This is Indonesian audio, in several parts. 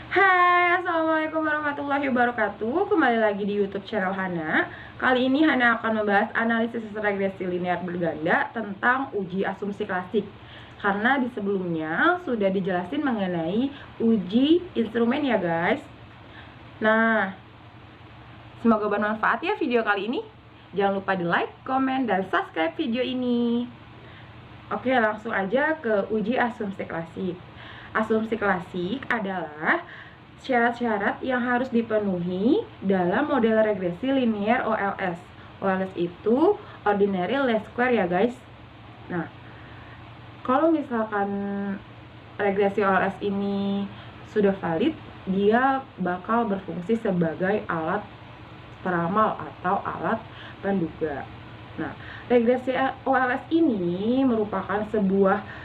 Hai, assalamualaikum warahmatullahi wabarakatuh. Kembali lagi di YouTube channel Hana. Kali ini Hana akan membahas analisis regresi linear berganda tentang uji asumsi klasik. Karena di sebelumnya sudah dijelasin mengenai uji instrumen ya guys. Nah, semoga bermanfaat ya video kali ini. Jangan lupa di like, komen, dan subscribe video ini. Oke, langsung aja ke uji asumsi klasik. Asumsi klasik adalah syarat-syarat yang harus dipenuhi dalam model regresi linear OLS. OLS itu ordinary least square ya guys. Nah, kalau misalkan regresi OLS ini sudah valid, dia bakal berfungsi sebagai alat peramal atau alat penduga. Nah, regresi OLS ini merupakan sebuah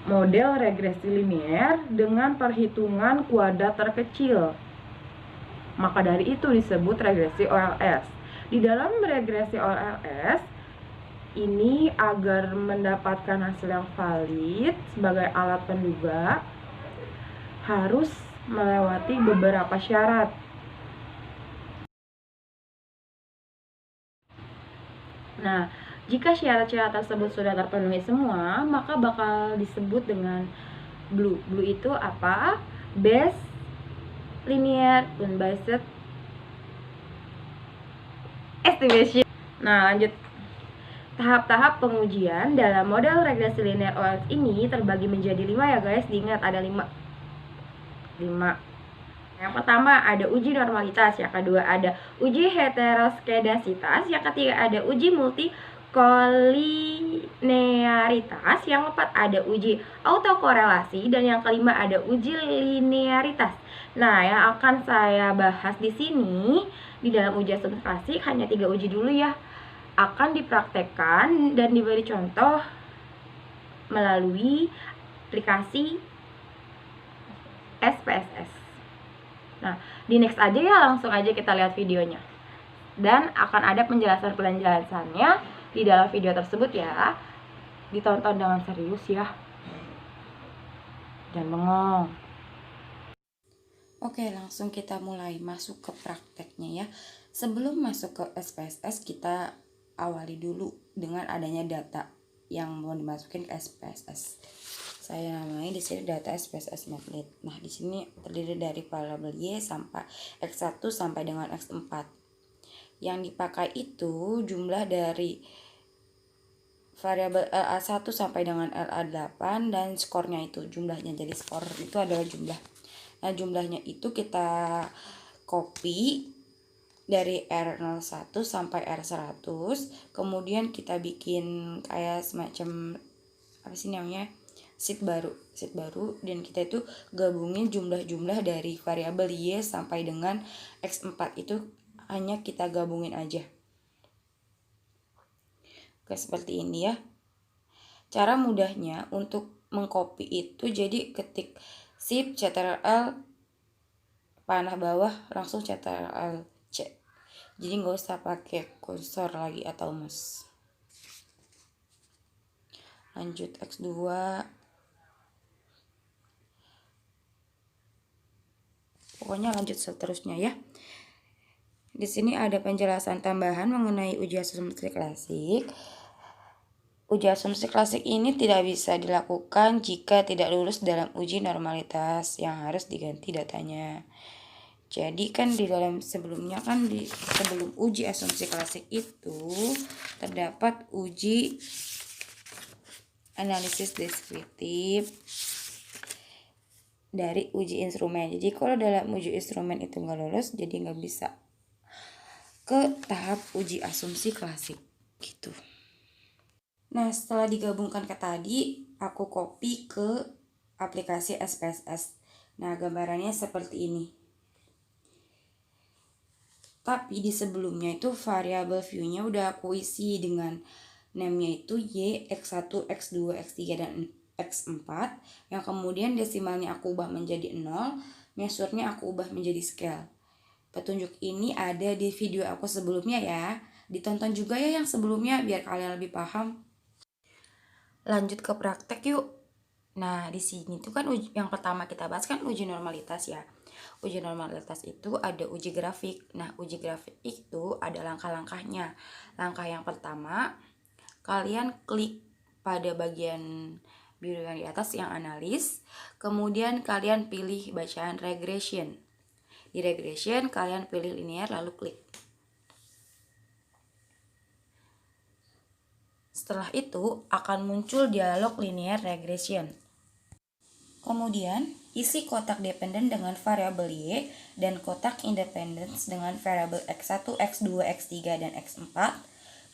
model regresi linear dengan perhitungan kuadrat terkecil. Maka dari itu disebut regresi OLS. Di dalam regresi OLS ini agar mendapatkan hasil yang valid sebagai alat penduga harus melewati beberapa syarat. Nah, jika syarat-syarat tersebut sudah terpenuhi semua, maka bakal disebut dengan blue. Blue itu apa? Base, linear, unbiased estimation. Nah, lanjut. Tahap-tahap pengujian dalam model regresi linear OLS ini terbagi menjadi 5 ya guys. Diingat ada 5. Yang pertama ada uji normalitas, yang kedua ada uji heteroskedasitas, yang ketiga ada uji multikolinearitas, yang keempat ada uji autokorelasi, dan yang kelima ada uji linearitas. Nah, yang akan saya bahas di sini di dalam uji asumsi klasik hanya 3 uji dulu ya. Akan dipraktekkan dan diberi contoh melalui aplikasi SPSS. Nah, di next aja ya, langsung aja kita lihat videonya. Dan akan ada penjelasannya di dalam video tersebut ya. Ditonton dengan serius ya. Jangan bengong. Oke, langsung kita mulai masuk ke prakteknya ya. Sebelum masuk ke SPSS, kita awali dulu dengan adanya data yang mau dimasukin ke SPSS. Saya namai di sini data SPSS Matlit. Nah, di sini terdiri dari variabel Y sampai X1 sampai dengan X4. Yang dipakai itu jumlah dari variabel LA1 sampai dengan LA8 dan skornya itu jumlahnya. Jadi skor itu adalah jumlah. Nah, jumlahnya itu kita copy dari R01 sampai R100, kemudian kita bikin kayak semacam apa sih namanya? sheet baru dan kita itu gabungin jumlah-jumlah dari variabel Y sampai dengan X4 itu hanya kita gabungin aja. Oke, seperti ini ya. Cara mudahnya untuk mengcopy itu jadi ketik shift Ctrl panah bawah langsung Ctrl C. Jadi nggak usah pakai kursor lagi atau mouse. Lanjut X2. Pokoknya lanjut seterusnya ya. Di sini ada penjelasan tambahan mengenai uji asumsi klasik. Uji asumsi klasik ini tidak bisa dilakukan jika tidak lulus dalam uji normalitas yang harus diganti datanya. Jadi kan di dalam sebelumnya kan sebelum uji asumsi klasik itu terdapat uji analisis deskriptif dari uji instrumen. Jadi kalau dalam uji instrumen itu nggak lulus, jadi nggak bisa ke tahap uji asumsi klasik gitu. Nah, setelah digabungkan ke tadi, aku copy ke aplikasi SPSS. Nah, gambarannya seperti ini. Tapi di sebelumnya itu variabel view-nya udah aku isi dengan name-nya itu Y, X1, X2, X3, dan X4. Yang kemudian desimalnya aku ubah menjadi 0, measure-nya aku ubah menjadi scale. Petunjuk ini ada di video aku sebelumnya ya. Ditonton juga ya yang sebelumnya biar kalian lebih paham. Lanjut ke praktek yuk. Nah, di sini tuh kan yang pertama kita bahas kan uji normalitas ya. Uji normalitas itu ada uji grafik. Nah, uji grafik itu ada langkah-langkahnya. Langkah yang pertama, kalian klik pada bagian biru yang di atas yang analis. Kemudian kalian pilih bacaan regression. Di regression kalian pilih linear lalu klik. Setelah itu akan muncul dialog linear regression. Kemudian, isi kotak dependen dengan variabel Y dan kotak independence dengan variabel X1, X2, X3, dan X4.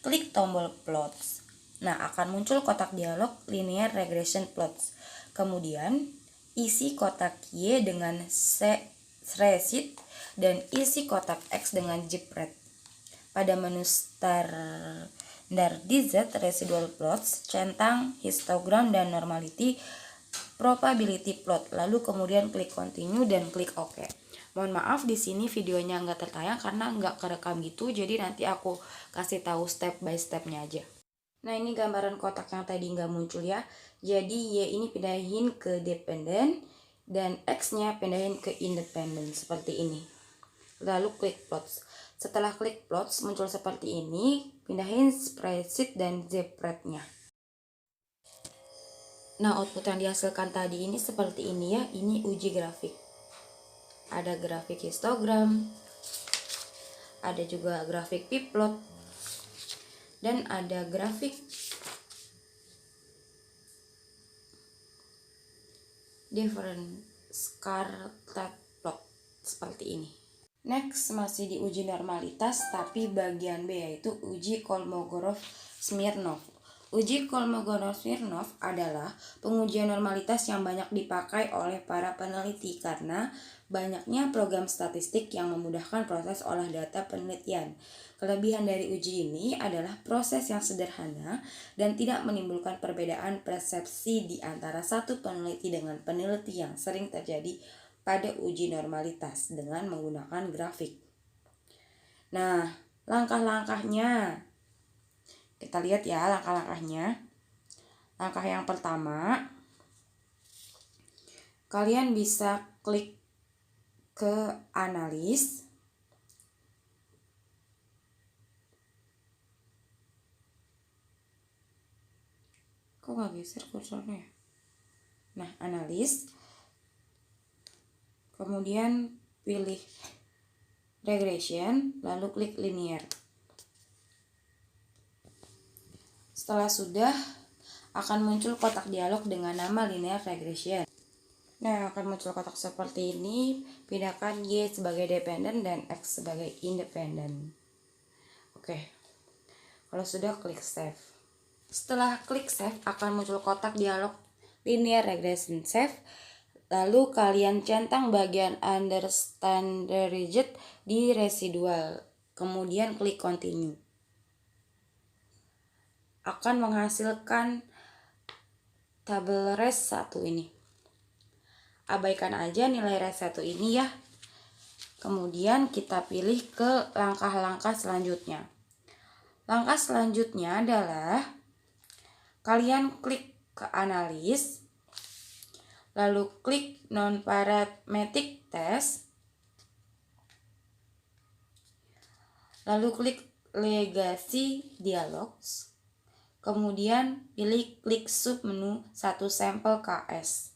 Klik tombol plots. Nah, akan muncul kotak dialog linear regression plots. Kemudian, isi kotak Y dengan spreadsheet dan isi kotak X dengan jepret. Pada menu standardized residual plots, centang histogram dan normality probability plot, lalu kemudian klik continue dan klik OK. Mohon maaf di sini videonya nggak tertayang karena nggak kerekam gitu, jadi nanti aku kasih tahu step by stepnya aja. Nah, ini gambaran kotak yang tadi nggak muncul ya. Jadi Y ini pindahin ke dependent dan X-nya pindahin ke independent seperti ini. Lalu klik plots. Setelah klik plots muncul seperti ini, pindahin spreadsheet dan jepretnya. Nah, output yang dihasilkan tadi ini seperti ini ya. Ini uji grafik. Ada grafik histogram, ada juga grafik p-plot, dan ada grafik different scatter plot seperti ini. Next, masih di uji normalitas, tapi bagian B yaitu uji Kolmogorov-Smirnov. Uji Kolmogorov-Smirnov adalah pengujian normalitas yang banyak dipakai oleh para peneliti karena banyaknya program statistik yang memudahkan proses olah data penelitian. Kelebihan dari uji ini adalah proses yang sederhana dan tidak menimbulkan perbedaan persepsi di antara satu peneliti dengan peneliti yang sering terjadi pada uji normalitas dengan menggunakan grafik. Nah, langkah-langkahnya. Kita lihat ya langkah-langkahnya. Langkah yang pertama, kalian bisa klik ke analis. Kok nggak geser kursornya? Nah, analis. Kemudian pilih regression, lalu klik linear. Setelah sudah, akan muncul kotak dialog dengan nama linear regression. Nah, akan muncul kotak seperti ini. Pindahkan Y sebagai dependent dan X sebagai independent. Oke. Kalau sudah, klik save. Setelah klik save, akan muncul kotak dialog linear regression save. Lalu kalian centang bagian under standardized di residual. Kemudian klik continue. Akan menghasilkan tabel res 1 ini. Abaikan aja nilai res 1 ini ya. Kemudian kita pilih ke langkah-langkah selanjutnya. Langkah selanjutnya adalah kalian klik ke analis, lalu klik non-parametric test, lalu klik legacy dialogs, kemudian pilih klik submenu 1 sampel KS.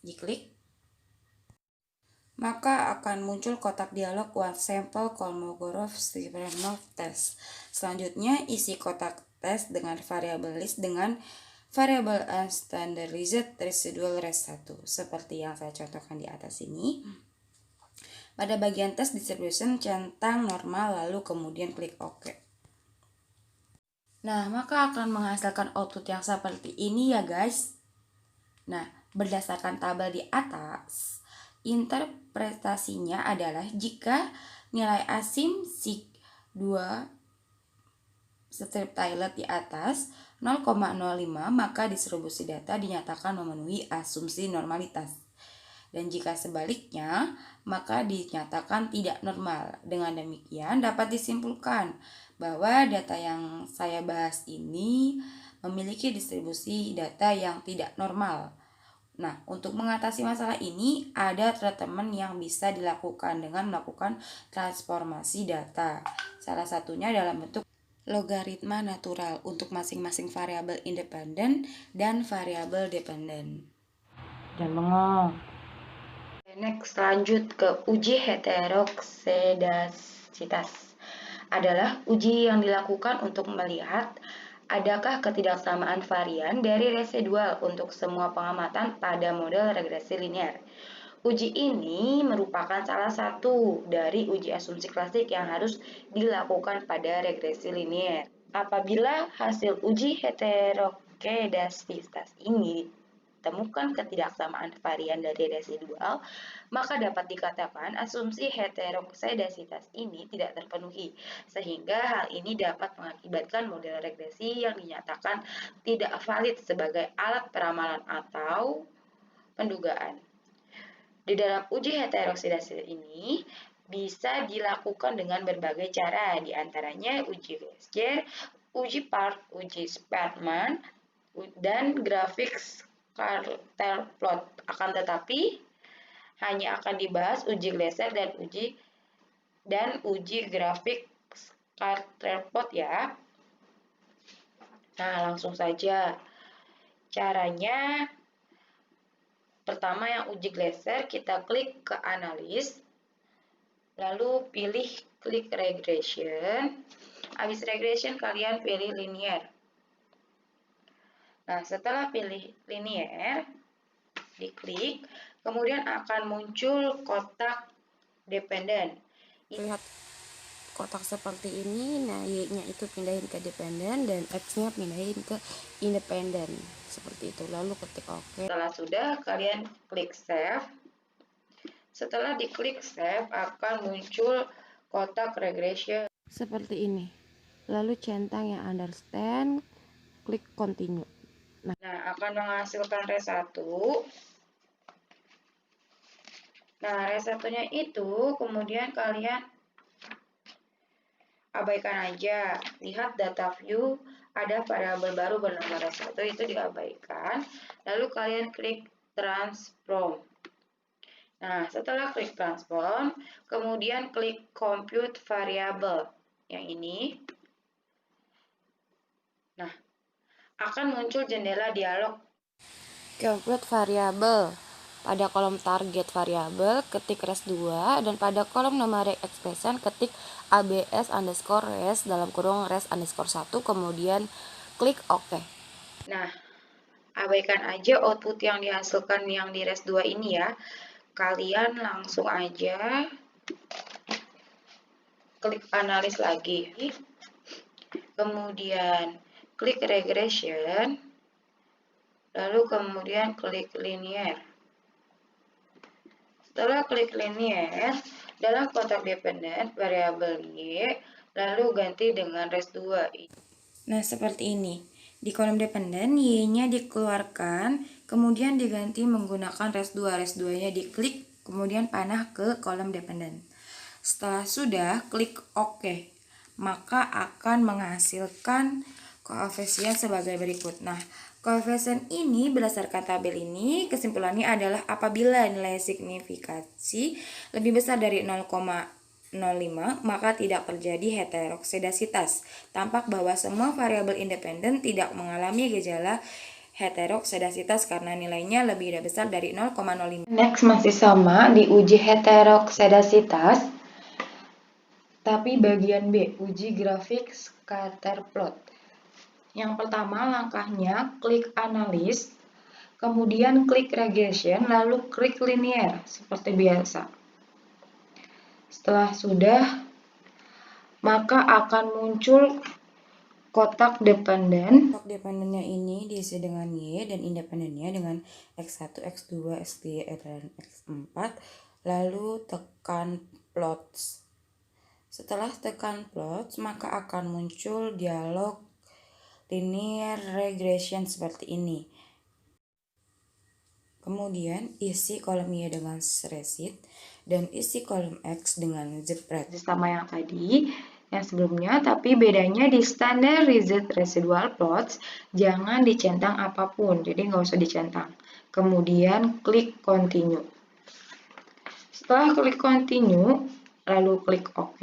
Diklik, maka akan muncul kotak dialog one sample Kolmogorov-Smirnov test. Selanjutnya isi kotak tes dengan variabel list dengan variabel unstandardized residual res 1 seperti yang saya contohkan di atas ini. Pada bagian tes distribution centang normal lalu kemudian klik OK. Nah, maka akan menghasilkan output yang seperti ini ya guys. Nah, berdasarkan tabel di atas, interpretasinya adalah jika nilai asim sig 2 strip Taylor di atas 0,05 maka distribusi data dinyatakan memenuhi asumsi normalitas. Dan jika sebaliknya, maka dinyatakan tidak normal. Dengan demikian dapat disimpulkan bahwa data yang saya bahas ini memiliki distribusi data yang tidak normal. Nah, untuk mengatasi masalah ini, ada treatment yang bisa dilakukan dengan melakukan transformasi data. Salah satunya dalam bentuk logaritma natural untuk masing-masing variabel independen dan variabel dependen. Jangan bengong. Next, lanjut ke uji heterosedasitas. Adalah uji yang dilakukan untuk melihat adakah ketidaksamaan varian dari residual untuk semua pengamatan pada model regresi linear. Uji ini merupakan salah satu dari uji asumsi klasik yang harus dilakukan pada regresi linear. Apabila hasil uji heterosedasitas ini temukan ketidaksamaan varian dari residual, maka dapat dikatakan asumsi heterosedasitas ini tidak terpenuhi, sehingga hal ini dapat mengakibatkan model regresi yang dinyatakan tidak valid sebagai alat peramalan atau pendugaan. Di dalam uji heterosedasitas ini bisa dilakukan dengan berbagai cara, diantaranya uji Leger, uji Park, uji Spearman, dan grafik scatter plot. Akan tetapi hanya akan dibahas uji Gleiser dan uji grafik scatter plot ya. Nah, langsung saja. Caranya pertama yang uji Gleiser, kita klik ke analis, lalu pilih klik regression. Habis regression kalian pilih linear. Nah, setelah pilih linear, diklik, kemudian akan muncul kotak dependen. Lihat kotak seperti ini, nah Y-nya itu pindahin ke dependen dan X-nya pindahin ke independen. Seperti itu, lalu ketik OK. Setelah sudah, kalian klik save. Setelah diklik save, akan muncul kotak regression. Seperti ini. Lalu centang yang understand, klik continue. Nah, akan menghasilkan res 1. Nah, res 1-nya itu kemudian kalian abaikan aja. Lihat data view, ada variabel baru bernama res 1, itu diabaikan. Lalu kalian klik transform. Nah, setelah klik transform, kemudian klik compute variable. Yang ini. Nah, akan muncul jendela dialog. Compute variable. Pada kolom target variable, ketik res2, dan pada kolom numeric expression, ketik abs underscore res dalam kurung res underscore 1, kemudian klik OK. Nah, abaikan aja output yang dihasilkan yang di res 2 ini ya. Kalian langsung aja klik analis lagi. Kemudian klik regression. Lalu kemudian klik linear. Setelah klik linear, dalam kotak dependen variabel Y, lalu ganti dengan res 2. Nah, seperti ini. Di kolom dependen, Y-nya dikeluarkan, kemudian diganti menggunakan res 2. Res 2-nya diklik, kemudian panah ke kolom dependen. Setelah sudah, klik OK. Maka akan menghasilkan koefisien sebagai berikut. Nah, koefisien ini berdasarkan tabel ini, kesimpulannya adalah apabila nilai signifikasi lebih besar dari 0,05, maka tidak terjadi heterosedasitas. Tampak bahwa semua variabel independen tidak mengalami gejala heterosedasitas karena nilainya lebih besar dari 0,05. Next, masih sama di uji heterosedasitas, tapi bagian B, uji grafik scatter plot. Yang pertama langkahnya klik analis, kemudian klik regression, lalu klik linear seperti biasa. Setelah sudah, maka akan muncul kotak dependen. Kotak dependennya ini diisi dengan Y dan independennya dengan X1, X2, X3, dan X4. Lalu tekan plots. Setelah tekan plots, maka akan muncul dialog linear regression seperti ini. Kemudian isi kolom Y dengan recit dan isi kolom X dengan zbret. Sama yang tadi, yang sebelumnya, tapi bedanya di standardized residual plots jangan dicentang apapun, jadi nggak usah dicentang. Kemudian klik continue. Setelah klik continue, lalu klik OK.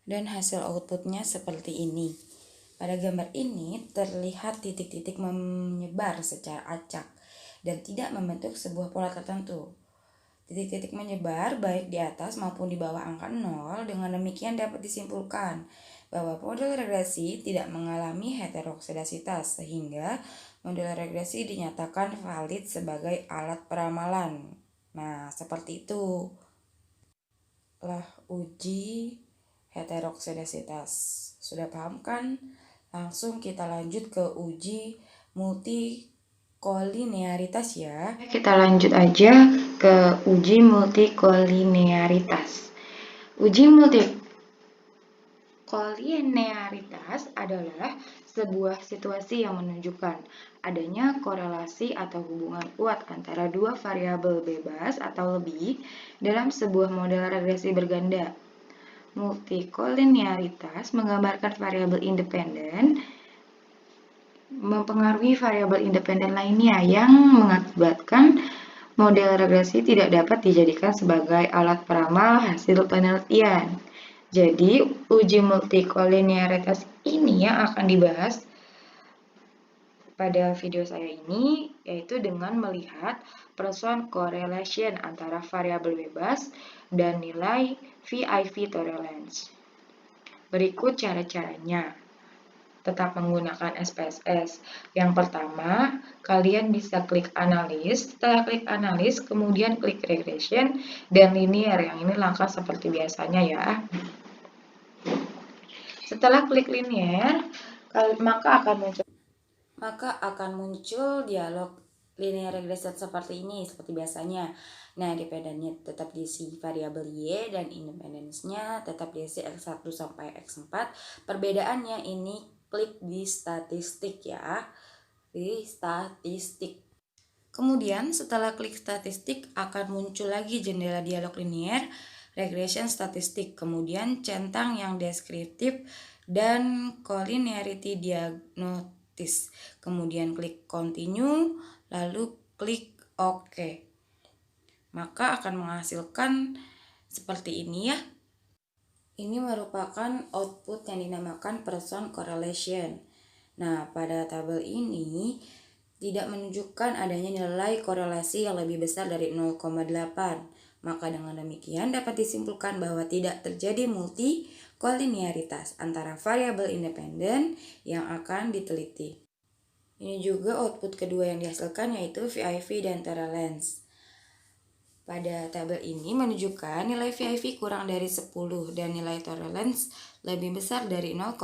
Dan hasil outputnya seperti ini. Pada gambar ini terlihat titik-titik menyebar secara acak dan tidak membentuk sebuah pola tertentu. Titik-titik menyebar baik di atas maupun di bawah angka 0, dengan demikian dapat disimpulkan bahwa model regresi tidak mengalami heteroksidasitas, sehingga model regresi dinyatakan valid sebagai alat peramalan. Nah, seperti itu lah uji heteroksidasitas. Sudah paham kan? Langsung kita lanjut ke uji multikolinearitas ya. Kita lanjut aja ke uji multikolinearitas. Uji multikolinearitas adalah sebuah situasi yang menunjukkan adanya korelasi atau hubungan kuat antara dua variabel bebas atau lebih dalam sebuah model regresi berganda. Multikolinearitas menggambarkan variabel independen mempengaruhi variabel independen lainnya yang mengakibatkan model regresi tidak dapat dijadikan sebagai alat peramal hasil penelitian. Jadi, uji multikolinearitas ini yang akan dibahas pada video saya ini, yaitu dengan melihat Pearson correlation antara variabel bebas dan nilai VIV tolerance. Berikut cara-caranya. Tetap menggunakan SPSS. Yang pertama, kalian bisa klik analis. Setelah klik analis, kemudian klik regression dan linear. Yang ini langkah seperti biasanya ya. Setelah klik linear, maka akan muncul dialog linear regression seperti ini, seperti biasanya. Nah, dependennya tetap diisi variabel Y dan independence-nya tetap diisi X1 sampai X4. Perbedaannya ini klik di statistik ya. Di statistik. Kemudian setelah klik statistik akan muncul lagi jendela dialog linear, regression statistik, kemudian centang yang deskriptif dan collinearity diagnosis. Kemudian klik continue, lalu klik OK. Maka akan menghasilkan seperti ini ya. Ini merupakan output yang dinamakan Pearson correlation. Nah, pada tabel ini tidak menunjukkan adanya nilai korelasi yang lebih besar dari 0,8. Maka dengan demikian dapat disimpulkan bahwa tidak terjadi multikolinearitas antara variabel independen yang akan diteliti. Ini juga output kedua yang dihasilkan, yaitu VIV dan tolerance. Pada tabel ini menunjukkan nilai VIV kurang dari 10 dan nilai tolerance lebih besar dari 0,01.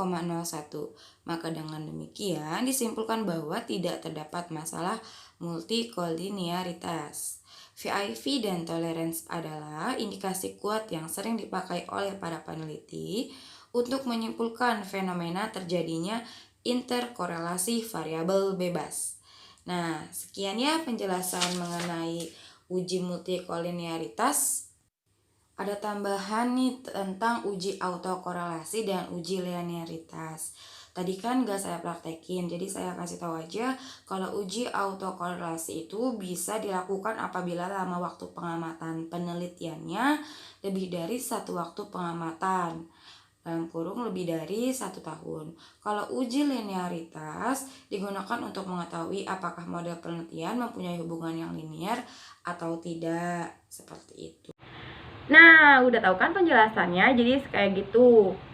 Maka dengan demikian disimpulkan bahwa tidak terdapat masalah multikolinearitas. VIV dan tolerance adalah indikasi kuat yang sering dipakai oleh para peneliti untuk menyimpulkan fenomena terjadinya interkorelasi variabel bebas. Nah, sekian ya penjelasan mengenai uji multikolinearitas. Ada tambahan nih tentang uji autokorelasi dan uji linearitas. Tadi kan gak saya praktekin, jadi saya kasih tahu aja kalau uji autokorelasi itu bisa dilakukan apabila lama waktu pengamatan penelitiannya lebih dari 1 waktu pengamatan, dalam kurung lebih dari 1 tahun. Kalau uji linearitas digunakan untuk mengetahui apakah model penelitian mempunyai hubungan yang linear atau tidak, seperti itu. Nah, udah tahu kan penjelasannya, jadi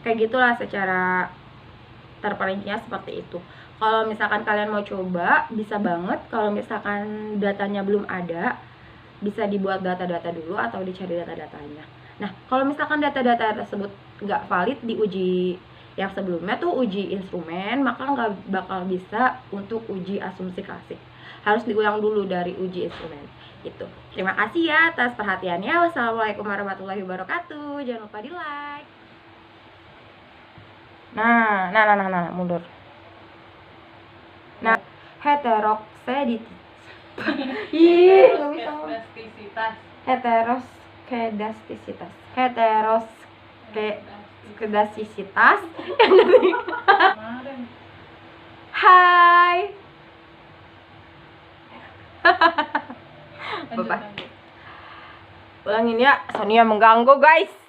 kayak gitulah secara terperincinya seperti itu. Kalau misalkan kalian mau coba, bisa banget. Kalau misalkan datanya belum ada, bisa dibuat data-data dulu atau dicari data-datanya. Nah, kalau misalkan data-data tersebut nggak valid di uji yang sebelumnya tuh uji instrumen, maka nggak bakal bisa untuk uji asumsi klasik. Harus diulang dulu dari uji instrumen. Gitu. Terima kasih ya atas perhatiannya. Wassalamualaikum warahmatullahi wabarakatuh. Jangan lupa di like. Nah, mundur. Nah, heteroksidasitas. Ih, nggak bisa. Heteroskedastisitas. sekedar sisi tas yang penting. Hai. Ulangin ya, Sonia mengganggu guys.